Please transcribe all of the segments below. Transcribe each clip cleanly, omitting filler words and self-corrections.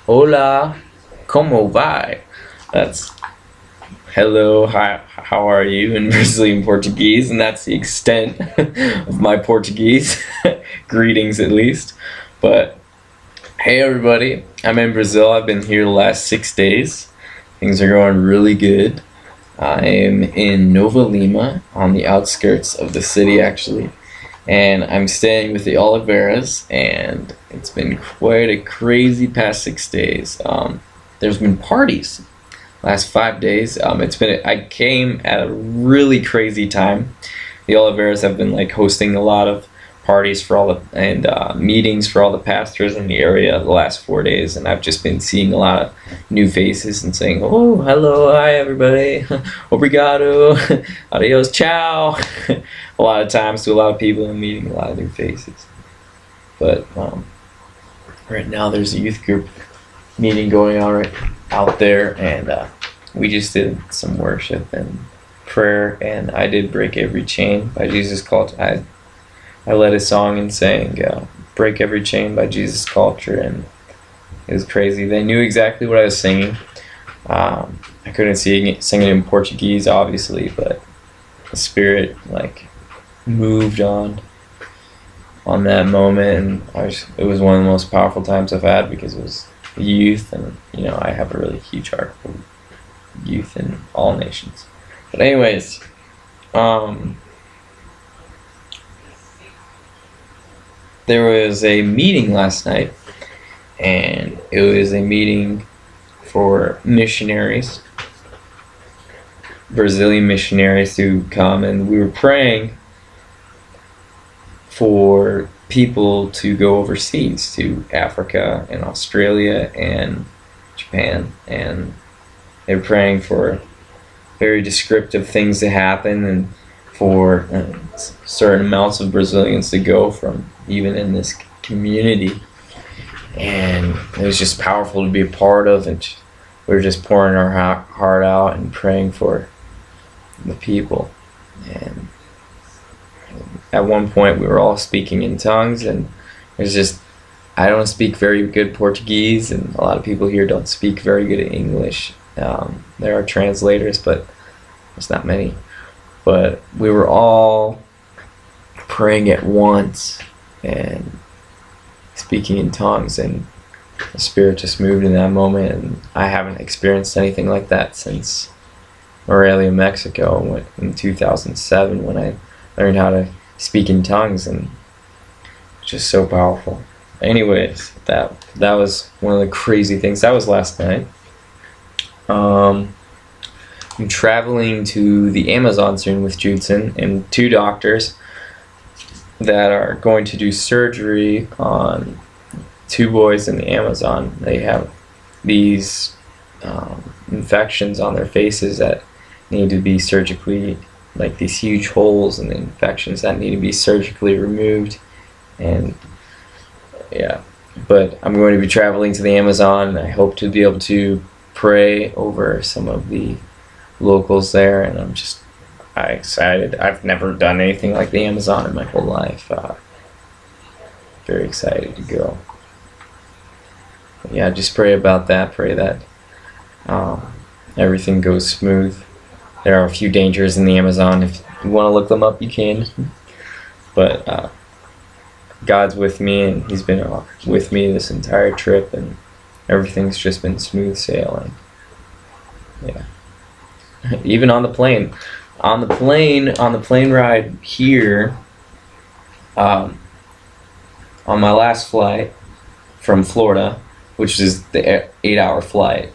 Hola, como vai? That's hello, hi, how are you in Brazilian Portuguese, and that's the extent of my Portuguese. Greetings, at least. But hey, everybody, I'm in Brazil. I've been here the last 6 days. Things are going really good. I am in Nova Lima, on the outskirts of the city, actually, and I'm staying with the Oliveras, and it's been quite a crazy past 6 days. There's been parties last 5 days. I came at a really crazy time. The Oliveras have been like hosting a lot of parties for all the and meetings for all the pastors in the area the last 4 days, and I've just been seeing a lot of new faces and saying, "Oh, hello, hi everybody, obrigado, adios, ciao." A lot of times to a lot of people and meeting a lot of new faces. But right now there's a youth group meeting going on right out there, and we just did some worship and prayer, and I did "Break Every Chain" by Jesus Culture. I led a song and sang "Break Every Chain" by Jesus Culture, and it was crazy. They knew exactly what I was singing. I couldn't sing it in Portuguese, obviously, but the Spirit like moved on that moment, and it was one of the most powerful times I've had, because it was youth, and I have a really huge heart for youth in all nations. But anyways, there was a meeting last night, and it was a meeting for missionaries, Brazilian missionaries, to come, and we were praying for people to go overseas to Africa and Australia and Japan, and they're praying for very descriptive things to happen, and for certain amounts of Brazilians to go from even in this community. And it was just powerful to be a part of, and we were just pouring our heart out and praying for the people. And at one point we were all speaking in tongues, and I don't speak very good Portuguese, and a lot of people here don't speak very good English. There are translators, but there's not many. But we were all praying at once and speaking in tongues, and the Spirit just moved in that moment, and I haven't experienced anything like that since Morelia, Mexico, in 2007, when I learned how to speak in tongues, and it's just so powerful. Anyways, that was one of the crazy things. That was last night. I'm traveling to the Amazon soon with Judson and two doctors that are going to do surgery on two boys in the Amazon. They have these infections on their faces that need to be surgically, like these huge holes and infections that need to be surgically removed. And yeah, but I'm going to be traveling to the Amazon, and I hope to be able to pray over some of the locals there, and I'm excited. I've never done anything like the Amazon in my whole life. Very excited to go. But yeah, just pray about that. Pray that everything goes smooth. There are a few dangers in the Amazon. If you want to look them up, you can. But God's with me, and He's been with me this entire trip, and everything's just been smooth sailing. Yeah. Even on the plane ride here, on my last flight from Florida, which is the 8-hour flight,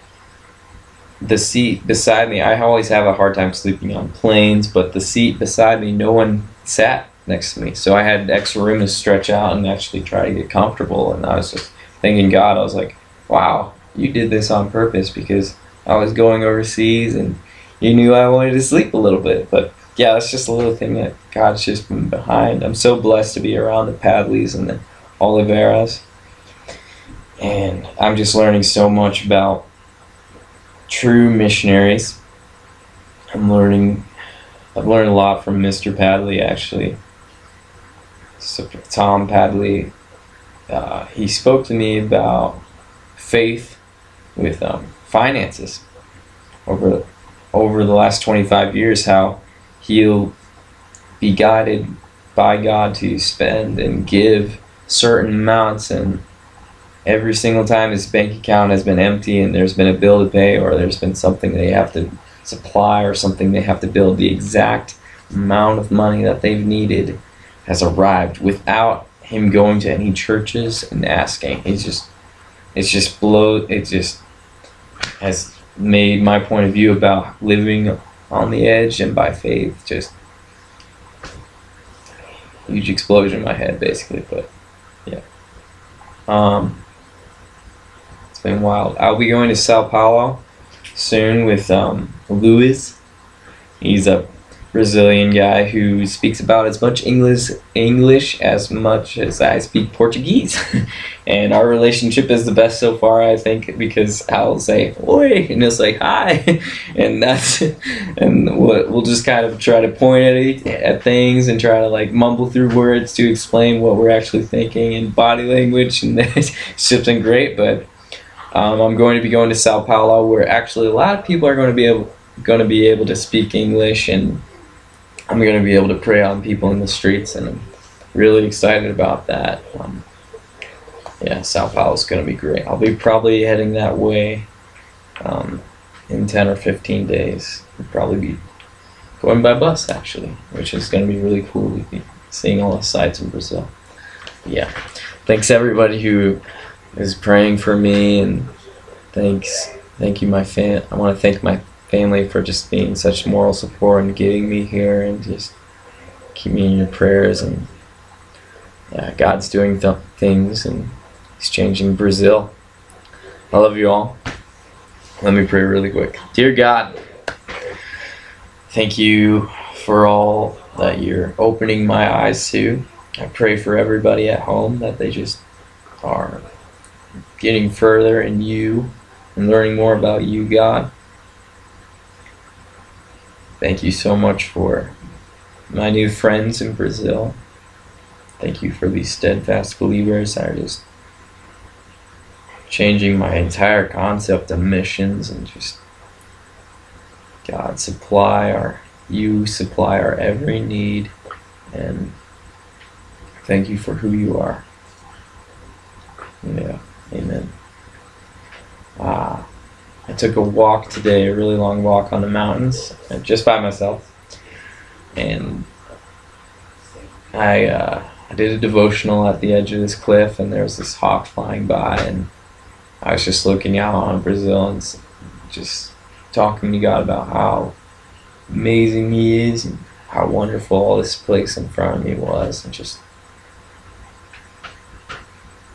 the seat beside me, I always have a hard time sleeping on planes, but the seat beside me, no one sat next to me, so I had extra room to stretch out and actually try to get comfortable. And I was just thanking God. I was like, wow, you did this on purpose, because I was going overseas and you knew I wanted to sleep a little bit. But yeah, that's just a little thing that God's just been behind. I'm so blessed to be around the Padleys and the Oliveras, and I'm just learning so much about true missionaries. I've learned a lot from Mr. Padley, actually. Tom Padley, he spoke to me about faith finances over the last 25 years, how he'll be guided by God to spend and give certain amounts, and every single time his bank account has been empty and there's been a bill to pay, or there's been something they have to supply or something they have to build, the exact amount of money that they've needed has arrived without him going to any churches and asking. It just has made my point of view about living on the edge and by faith just huge explosion in my head, basically. But yeah, it's been wild. I'll be going to Sao Paulo soon with Luis. He's a Brazilian guy who speaks about as much English as much as I speak Portuguese. And our relationship is the best so far, I think, because I'll say "oi" and he'll say "hi," and we'll just kind of try to point at things and try to like mumble through words to explain what we're actually thinking in body language, and it's just been great. But I'm going to be going to Sao Paulo, where actually a lot of people are going to be able to speak English, and I'm going to be able to pray on people in the streets, and I'm really excited about that. Yeah, Sao Paulo is going to be great. I'll be probably heading that way in 10 or 15 days. I'll probably be going by bus, actually, which is going to be really cool to be seeing all the sights in Brazil. Yeah, thanks everybody who is praying for me, and thank you I want to thank my family for just being such moral support and getting me here, and just keep me in your prayers. And yeah, God's doing things, and He's changing Brazil. I love you all. Let me pray really quick. Dear God, thank you for all that you're opening my eyes to. I pray for everybody at home that they just are getting further in you and learning more about you, God. Thank you so much for my new friends in Brazil. Thank you for these steadfast believers that are just changing my entire concept of missions, and just God, you supply our every need, and thank you for who you are. Yeah, amen. I took a walk today, a really long walk on the mountains, just by myself, and I did a devotional at the edge of this cliff, and there was this hawk flying by, and I was just looking out on Brazil and just talking to God about how amazing He is and how wonderful all this place in front of me was, and just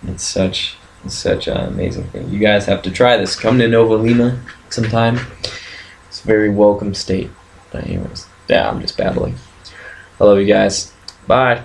it's such an amazing thing. You guys have to try this. Come to Nova Lima sometime. It's a very welcome state. But anyways, yeah, I'm just babbling. I love you guys. Bye.